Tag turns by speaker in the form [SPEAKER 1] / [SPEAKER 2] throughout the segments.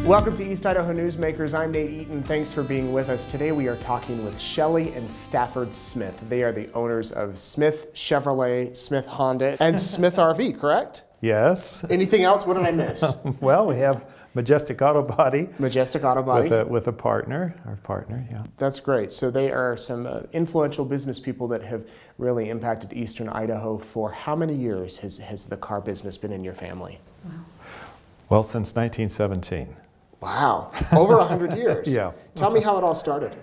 [SPEAKER 1] Welcome to East Idaho Newsmakers. I'm Nate Eaton. Thanks for being with us. Today we are talking with Shelley and Stafford Smith. They are the owners of Smith Chevrolet, Smith Honda, and Smith RV, correct?
[SPEAKER 2] Yes.
[SPEAKER 1] Anything else? What did I miss?
[SPEAKER 2] Well, we have Majestic Auto Body.
[SPEAKER 1] Majestic Auto Body.
[SPEAKER 2] With a partner, our partner, yeah.
[SPEAKER 1] That's great. So they are some influential business people that have really impacted Eastern Idaho. For how many years has the car business been in your family?
[SPEAKER 3] Wow.
[SPEAKER 2] Well, since 1917.
[SPEAKER 1] Wow, over 100 years.
[SPEAKER 2] Yeah.
[SPEAKER 1] Tell me how it all started.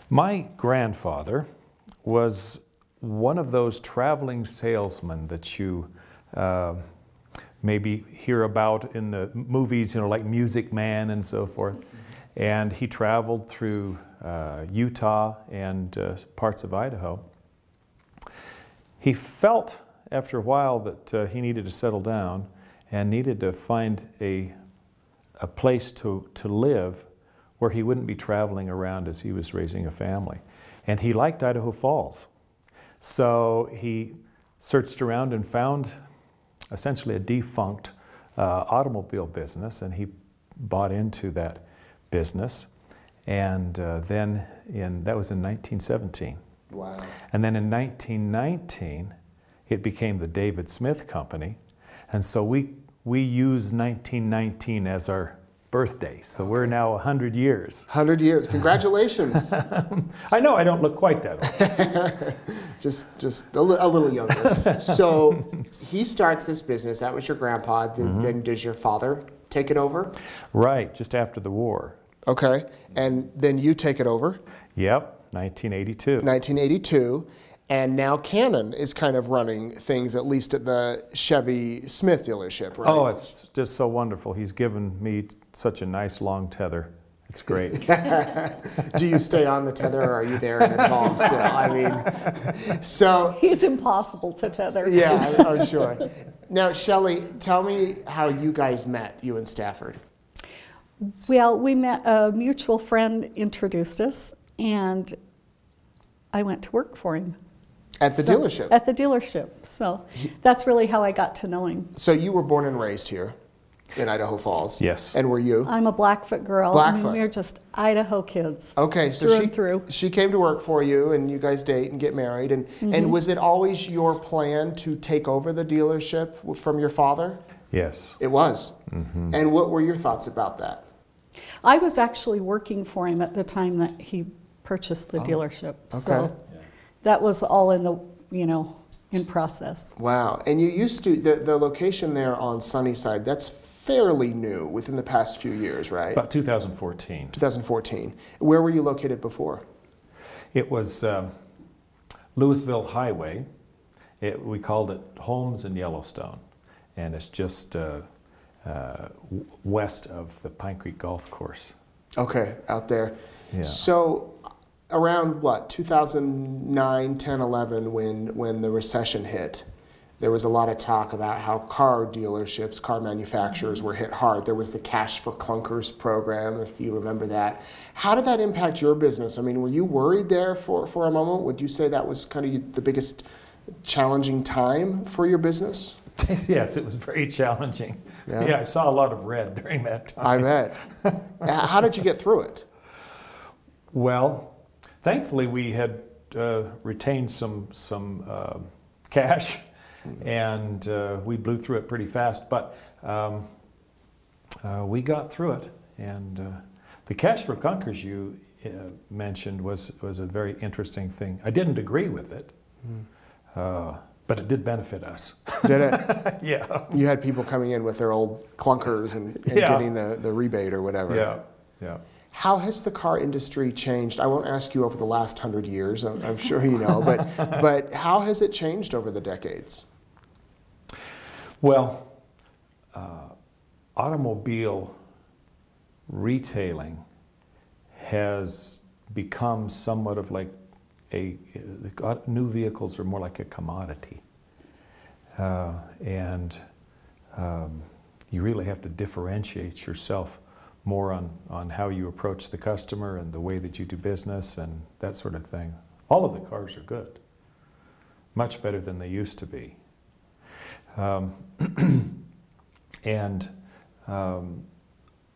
[SPEAKER 2] My grandfather was one of those traveling salesmen that you maybe hear about in the movies, you know, like Music Man and so forth. And he traveled through Utah and parts of Idaho. He felt after a while that he needed to settle down and needed to find a place to live where he wouldn't be traveling around as he was raising a family. And he liked Idaho Falls. So he searched around and found essentially a defunct automobile business, and he bought into that business. And then that was in 1917.
[SPEAKER 1] Wow.
[SPEAKER 2] And then in 1919, it became the David Smith Company. And so we use 1919 as our birthday. So we're now 100 years.
[SPEAKER 1] 100 years. Congratulations.
[SPEAKER 2] I know I don't look quite that old.
[SPEAKER 1] just a little younger. So he starts this business. That was your grandpa. Then does your father take it over?
[SPEAKER 2] Right, just after the war.
[SPEAKER 1] Okay. And then you take it over?
[SPEAKER 2] Yep, 1982.
[SPEAKER 1] 1982. And now Cannon is kind of running things, at least at the Chevy Smith dealership, right?
[SPEAKER 2] Oh, it's just so wonderful. He's given me such a nice long tether. It's great.
[SPEAKER 1] Do you stay on the tether, or are you there and involved still? I mean, so...
[SPEAKER 3] He's impossible to tether.
[SPEAKER 1] Yeah, I'm sure. Now, Shelley, tell me how you guys met, you and Stafford.
[SPEAKER 3] Well, we met, a mutual friend introduced us, and I went to work for him.
[SPEAKER 1] At the dealership?
[SPEAKER 3] At the dealership. So that's really how I got to know him.
[SPEAKER 1] So you were born and raised here in Idaho Falls?
[SPEAKER 2] Yes.
[SPEAKER 1] And were you?
[SPEAKER 3] I'm a Blackfoot girl.
[SPEAKER 1] Blackfoot.
[SPEAKER 3] I mean, we're just Idaho kids.
[SPEAKER 1] Okay, so she came to work for you, and you guys date and get married. And was it always your plan to take over the dealership from your father?
[SPEAKER 2] Yes.
[SPEAKER 1] It was? Mm-hmm. And what were your thoughts about that?
[SPEAKER 3] I was actually working for him at the time that he purchased the dealership.
[SPEAKER 1] Okay.
[SPEAKER 3] So that was all in the, in process.
[SPEAKER 1] Wow. And you used to, the location there on Sunnyside, that's fairly new within the past few years, right?
[SPEAKER 2] About 2014.
[SPEAKER 1] 2014. Where were you located before?
[SPEAKER 2] It was Louisville Highway. We called it Holmes and Yellowstone. And it's just west of the Pine Creek Golf Course.
[SPEAKER 1] Okay, out there.
[SPEAKER 2] Yeah.
[SPEAKER 1] So around what, 2009, 10, 11, when the recession hit, there was a lot of talk about how car dealerships, car manufacturers were hit hard. There was the Cash for Clunkers program, if you remember that. How did that impact your business? I mean, were you worried there for a moment? Would you say that was kind of the biggest challenging time for your business?
[SPEAKER 2] Yes, it was very challenging.
[SPEAKER 1] Yeah.
[SPEAKER 2] Yeah, I saw a lot of red during that time.
[SPEAKER 1] I bet. How did you get through it?
[SPEAKER 2] Well, thankfully we had retained some cash, and we blew through it pretty fast. But we got through it, and the Cash for Clunkers you mentioned was a very interesting thing. I didn't agree with it. But it did benefit us.
[SPEAKER 1] Did it?
[SPEAKER 2] Yeah.
[SPEAKER 1] You had people coming in with their old clunkers and getting the rebate or whatever.
[SPEAKER 2] Yeah, yeah.
[SPEAKER 1] How has the car industry changed? I won't ask you over the last 100 years, I'm sure you know, but how has it changed over the decades?
[SPEAKER 2] Well, automobile retailing has become somewhat of like new vehicles are more like a commodity, and you really have to differentiate yourself more on how you approach the customer and the way that you do business and that sort of thing. All of the cars are good, much better than they used to be. And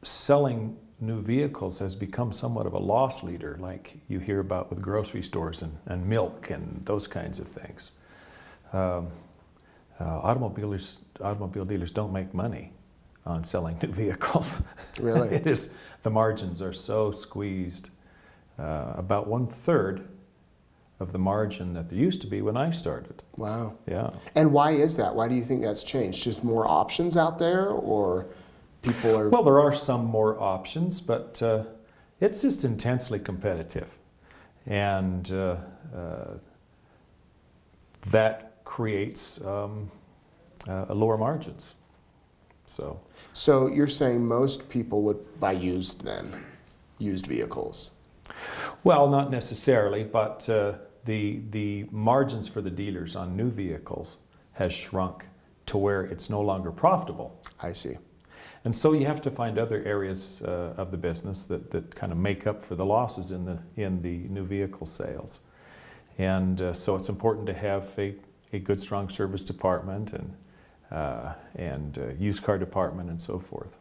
[SPEAKER 2] selling new vehicles has become somewhat of a loss leader, like you hear about with grocery stores and milk and those kinds of things. Automobile dealers don't make money on selling new vehicles.
[SPEAKER 1] Really?
[SPEAKER 2] It is, the margins are so squeezed. About 1/3 of the margin that there used to be when I started.
[SPEAKER 1] Wow.
[SPEAKER 2] Yeah.
[SPEAKER 1] And why is that? Why do you think that's changed? Just more options out there, or people are...
[SPEAKER 2] Well, there are some more options, but it's just intensely competitive. And that creates lower margins.
[SPEAKER 1] So you're saying most people would buy used vehicles?
[SPEAKER 2] Well, not necessarily, but the margins for the dealers on new vehicles has shrunk to where it's no longer profitable.
[SPEAKER 1] I see.
[SPEAKER 2] And so you have to find other areas of the business that kind of make up for the losses in the new vehicle sales. And so it's important to have a good, strong service department and used car department and so forth.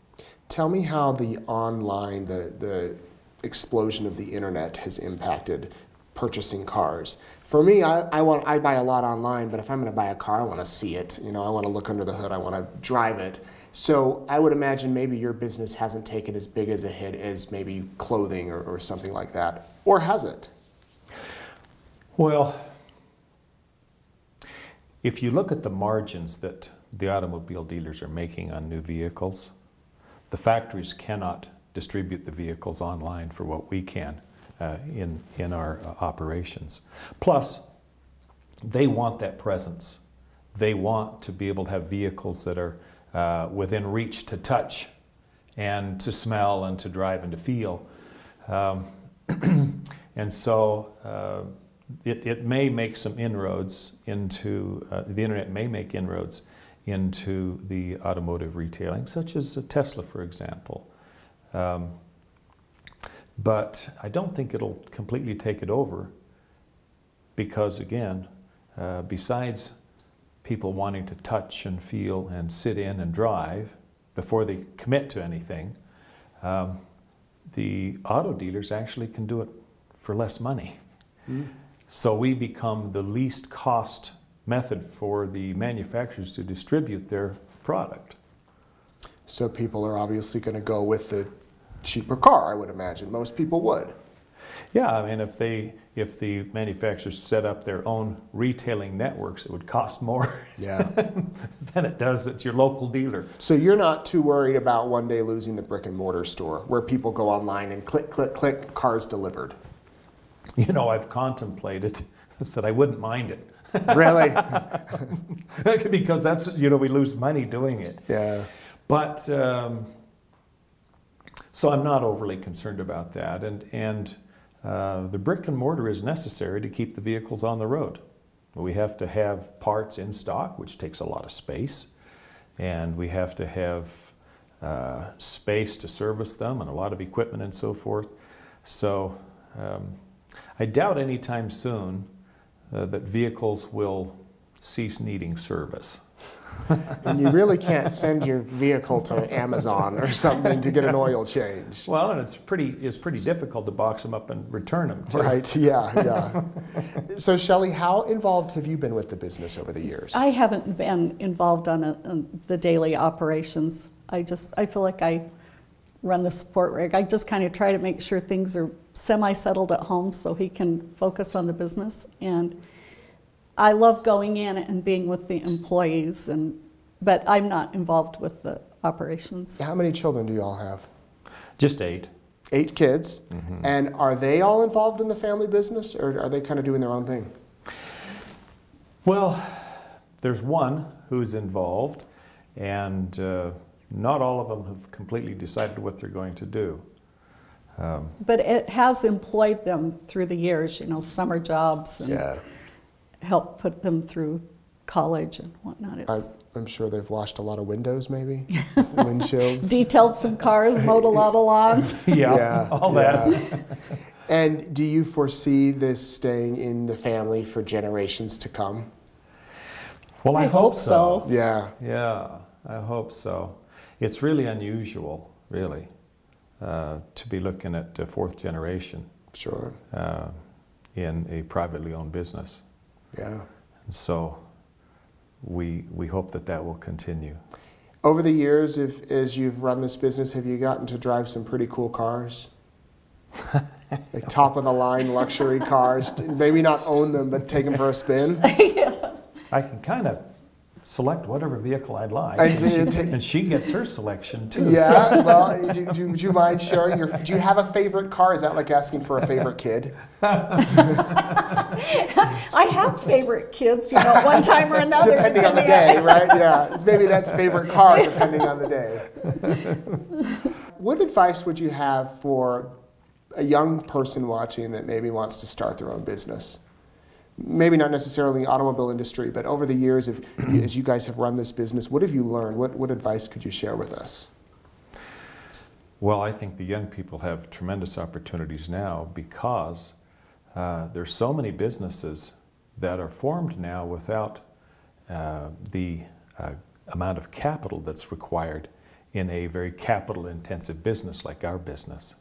[SPEAKER 1] Tell me how the online, the explosion of the internet has impacted purchasing cars. For me, I buy a lot online, but if I'm going to buy a car, I want to see it. You know, I want to look under the hood. I want to drive it. So I would imagine maybe your business hasn't taken as big as a hit as maybe clothing or something like that. Or has it?
[SPEAKER 2] Well, if you look at the margins that the automobile dealers are making on new vehicles, the factories cannot distribute the vehicles online for what we can in our operations. Plus, they want that presence. They want to be able to have vehicles that are within reach to touch and to smell and to drive and to feel. And so it may make some inroads into, the internet may make inroads into the automotive retailing, such as Tesla, for example. But I don't think it'll completely take it over because, again, besides people wanting to touch and feel and sit in and drive before they commit to anything, the auto dealers actually can do it for less money. Mm. So we become the least cost method for the manufacturers to distribute their product.
[SPEAKER 1] So people are obviously going to go with the cheaper car, I would imagine. Most people would.
[SPEAKER 2] Yeah, I mean, if the manufacturers set up their own retailing networks, it would cost more than it does at your local dealer.
[SPEAKER 1] So you're not too worried about one day losing the brick and mortar store where people go online and click, click, click, cars delivered?
[SPEAKER 2] You know, I've contemplated that I wouldn't mind it.
[SPEAKER 1] Really?
[SPEAKER 2] Because that's, you know, we lose money doing it.
[SPEAKER 1] Yeah.
[SPEAKER 2] But, so I'm not overly concerned about that. And the brick and mortar is necessary to keep the vehicles on the road. We have to have parts in stock, which takes a lot of space. And we have to have space to service them and a lot of equipment and so forth. So I doubt anytime soon that vehicles will cease needing service.
[SPEAKER 1] And you really can't send your vehicle to Amazon or something to get an oil change.
[SPEAKER 2] Well, and it's pretty difficult to box them up and return them too.
[SPEAKER 1] Right, yeah. So Shelley, how involved have you been with the business over the years?
[SPEAKER 3] I haven't been involved on the daily operations. I feel like I run the support rig. I just kind of try to make sure things are semi-settled at home so he can focus on the business. And I love going in and being with the employees, but I'm not involved with the operations.
[SPEAKER 1] How many children do you all have?
[SPEAKER 2] Just 8.
[SPEAKER 1] 8 kids. Mm-hmm. And are they all involved in the family business, or are they kind of doing their own thing?
[SPEAKER 2] Well, there's one who's involved, and not all of them have completely decided what they're going to do.
[SPEAKER 3] But it has employed them through the years, you know, summer jobs and help put them through college and whatnot.
[SPEAKER 1] I'm sure they've washed a lot of windows, maybe, windshields.
[SPEAKER 3] Detailed some cars, mowed a lot of lawns.
[SPEAKER 2] All that.
[SPEAKER 1] And do you foresee this staying in the family for generations to come?
[SPEAKER 2] Well, I hope so.
[SPEAKER 1] Yeah.
[SPEAKER 2] Yeah, I hope so. It's really unusual, really, to be looking at the fourth generation.
[SPEAKER 1] Sure.
[SPEAKER 2] In a privately owned business.
[SPEAKER 1] Yeah.
[SPEAKER 2] And so we hope that that will continue.
[SPEAKER 1] Over the years, as you've run this business, have you gotten to drive some pretty cool cars? Like top of the line luxury cars, maybe not own them, but take them for a spin?
[SPEAKER 3] Yeah.
[SPEAKER 2] I can kind of select whatever vehicle I'd like, and she gets her selection too.
[SPEAKER 1] Yeah,
[SPEAKER 2] So.
[SPEAKER 1] well, do you mind sharing do you have a favorite car? Is that like asking for a favorite kid?
[SPEAKER 3] I have favorite kids, one time or another.
[SPEAKER 1] Depending on the day, right? Yeah, maybe that's favorite car depending on the day. What advice would you have for a young person watching that maybe wants to start their own business? Maybe not necessarily in the automobile industry, but over the years, as you guys have run this business, what have you learned? What advice could you share with us?
[SPEAKER 2] Well, I think the young people have tremendous opportunities now because there's so many businesses that are formed now without the amount of capital that's required in a very capital-intensive business like our business.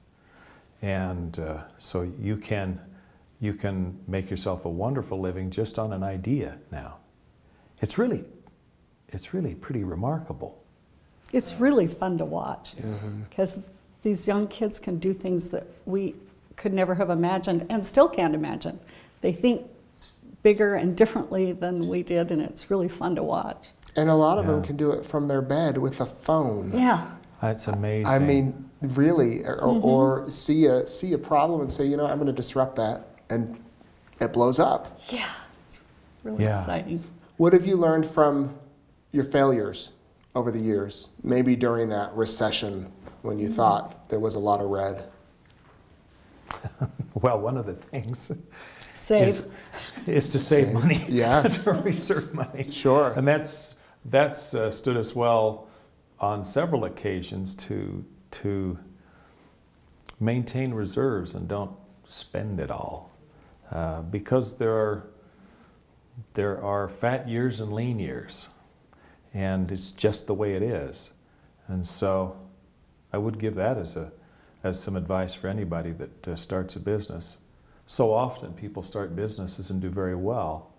[SPEAKER 2] And so you can make yourself a wonderful living just on an idea now. It's really pretty remarkable.
[SPEAKER 3] It's really fun to watch because these young kids can do things that we could never have imagined and still can't imagine. They think bigger and differently than we did, and it's really fun to watch.
[SPEAKER 1] And a lot of them can do it from their bed with a phone.
[SPEAKER 3] Yeah.
[SPEAKER 2] That's amazing.
[SPEAKER 1] I mean, really, or see a problem and say, I'm going to disrupt that, and it blows up.
[SPEAKER 3] Yeah, it's really exciting.
[SPEAKER 1] What have you learned from your failures over the years? Maybe during that recession when you thought there was a lot of red.
[SPEAKER 2] Well, one of the things is to save money.
[SPEAKER 1] Yeah.
[SPEAKER 2] To reserve money.
[SPEAKER 1] Sure.
[SPEAKER 2] And that's stood us well on several occasions to maintain reserves and don't spend it all, because there are fat years and lean years, and it's just the way it is. And so I would give that as some advice for anybody that starts a business. So often people start businesses and do very well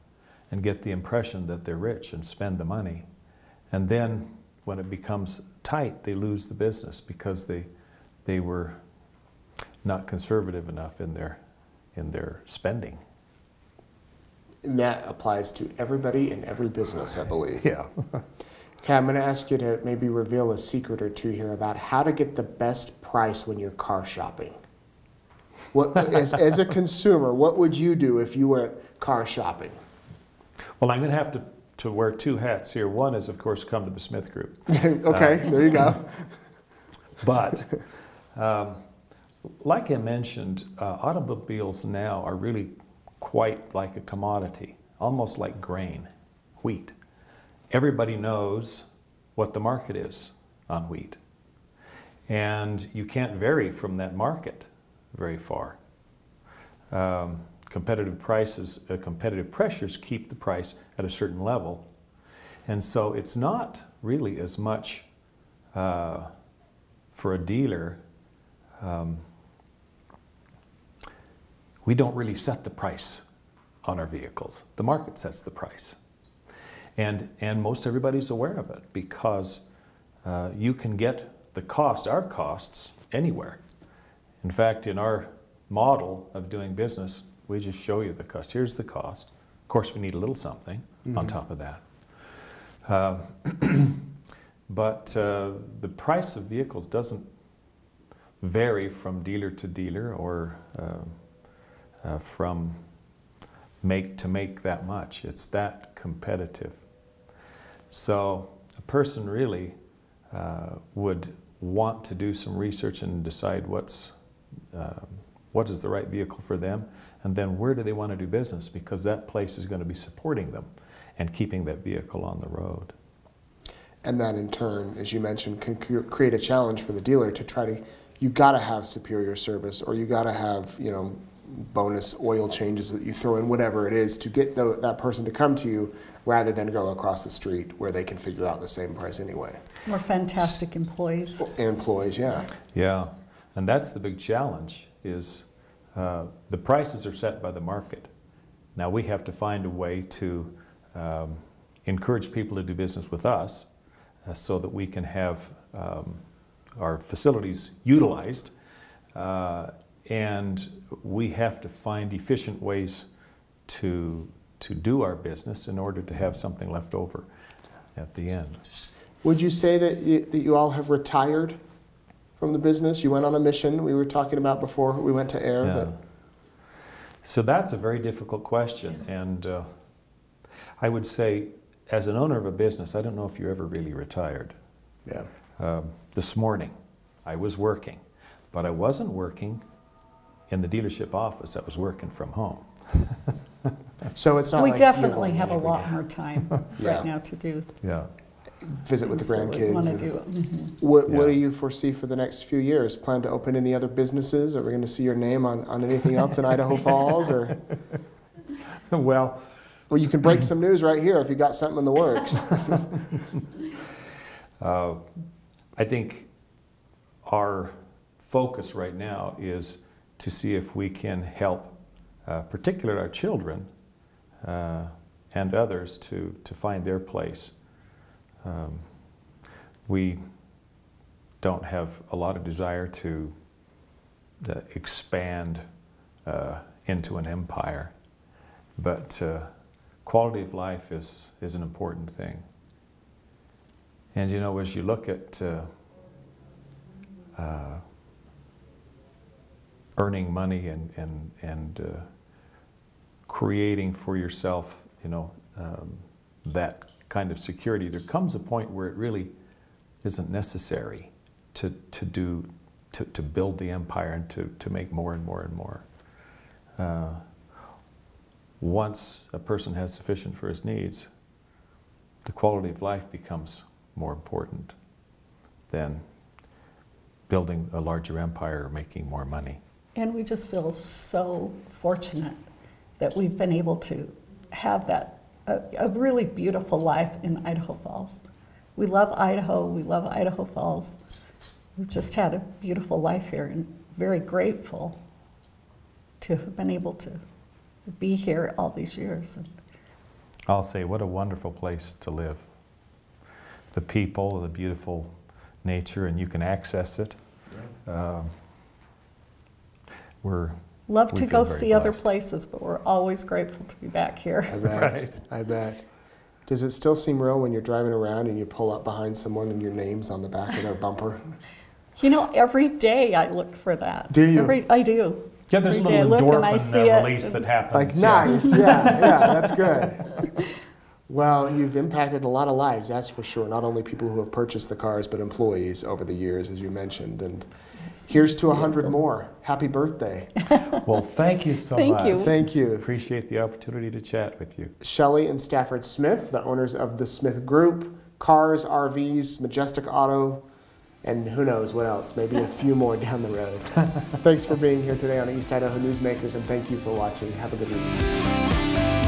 [SPEAKER 2] and get the impression that they're rich and spend the money, and then when it becomes tight, they lose the business because they were not conservative enough in their spending.
[SPEAKER 1] And that applies to everybody in every business, I believe.
[SPEAKER 2] Yeah.
[SPEAKER 1] Okay, I'm going to ask you to maybe reveal a secret or two here about how to get the best price when you're car shopping. What, as a consumer, what would you do if you were car shopping?
[SPEAKER 2] Well, I'm going to have to wear two hats here. One is, of course, come to the Smith Group.
[SPEAKER 1] Okay, there you go.
[SPEAKER 2] But like I mentioned, automobiles now are really quite like a commodity, almost like grain, wheat. Everybody knows what the market is on wheat, and you can't vary from that market very far. Competitive pressures keep the price at a certain level, and so it's not really as much for a dealer. We don't really set the price on our vehicles. The market sets the price. And most everybody's aware of it because you can get our costs anywhere. In fact, in our model of doing business, we just show you the cost. Here's the cost. Of course, we need a little something on top of that. But the price of vehicles doesn't vary from dealer to dealer or from make to make that much. It's that competitive. So a person really would want to do some research and decide what is the right vehicle for them, and then where do they want to do business, because that place is going to be supporting them and keeping that vehicle on the road.
[SPEAKER 1] And that in turn, as you mentioned, can create a challenge for the dealer to try to, you got to have superior service, or you got to have, bonus oil changes that you throw in, whatever it is, to get that person to come to you rather than go across the street where they can figure out the same price anyway.
[SPEAKER 3] We're fantastic employees.
[SPEAKER 1] Employees, yeah.
[SPEAKER 2] Yeah, and that's the big challenge is the prices are set by the market. Now we have to find a way to encourage people to do business with us so that we can have our facilities utilized, and we have to find efficient ways to do our business in order to have something left over at the end.
[SPEAKER 1] Would you say that you all have retired from the business? You went on a mission we were talking about before we went to air.
[SPEAKER 2] Yeah. So that's a very difficult question, and I would say as an owner of a business, I don't know if you're ever really retired.
[SPEAKER 1] Yeah.
[SPEAKER 2] This morning I was working, but I wasn't working in the dealership office. I was working from home.
[SPEAKER 1] So it's not
[SPEAKER 3] We
[SPEAKER 1] like
[SPEAKER 3] definitely
[SPEAKER 1] you're
[SPEAKER 3] have a
[SPEAKER 1] every
[SPEAKER 3] lot
[SPEAKER 1] day.
[SPEAKER 3] more time
[SPEAKER 1] Yeah.
[SPEAKER 3] right now to do
[SPEAKER 2] Yeah.
[SPEAKER 1] Visit with the
[SPEAKER 3] things that we
[SPEAKER 1] grandkids.
[SPEAKER 3] want to
[SPEAKER 1] and-
[SPEAKER 3] do.
[SPEAKER 1] What
[SPEAKER 2] Yeah.
[SPEAKER 1] do you foresee for the next few years? Plan to open any other businesses? Are we going to see your name on anything else in Idaho Falls? Or
[SPEAKER 2] Well,
[SPEAKER 1] you can break some news right here if you got something in the works.
[SPEAKER 2] I think our focus right now is to see if we can help, particularly our children and others, to find their place. We don't have a lot of desire to expand into an empire, but quality of life is an important thing. And you know, as you look at earning money and creating for yourself, you know, that kind of security, there comes a point where it really isn't necessary to build the empire and to make more and more and more. Once a person has sufficient for his needs, the quality of life becomes more important than building a larger empire or making more money.
[SPEAKER 3] And we just feel so fortunate that we've been able to have that, a really beautiful life in Idaho Falls. We love Idaho, we love Idaho Falls. We've just had a beautiful life here and very grateful to have been able to be here all these years.
[SPEAKER 2] I'll say, what a wonderful place to live. The people, the beautiful nature, and you can access it.
[SPEAKER 3] Love
[SPEAKER 2] we
[SPEAKER 3] to
[SPEAKER 2] feel
[SPEAKER 3] go
[SPEAKER 2] very
[SPEAKER 3] see other
[SPEAKER 2] blessed.
[SPEAKER 3] places, but we're always grateful to be back here.
[SPEAKER 1] I bet.
[SPEAKER 2] Right.
[SPEAKER 1] I bet. Does it still seem real when you're driving around and you pull up behind someone and your name's on the back of their bumper?
[SPEAKER 3] You know, every day I look for that.
[SPEAKER 1] Do you?
[SPEAKER 3] I do.
[SPEAKER 2] Yeah, there's a
[SPEAKER 3] Every day I
[SPEAKER 2] little
[SPEAKER 3] look and I
[SPEAKER 2] endorphin
[SPEAKER 3] see it.
[SPEAKER 2] release that
[SPEAKER 1] Like,
[SPEAKER 2] happens.
[SPEAKER 1] nice. Yeah, that's good. Well, you've impacted a lot of lives, that's for sure. Not only people who have purchased the cars, but employees over the years, as you mentioned. And here's to 100 more. Happy birthday.
[SPEAKER 2] Well, thank you so
[SPEAKER 3] Thank
[SPEAKER 2] much.
[SPEAKER 3] you.
[SPEAKER 1] Thank you.
[SPEAKER 2] Appreciate the opportunity to chat with you.
[SPEAKER 1] Shelley and Stafford Smith, the owners of the Smith Group, cars, RVs, Majestic Auto, and who knows what else, maybe a few more down the road. Thanks for being here today on East Idaho Newsmakers, and thank you for watching. Have a good week.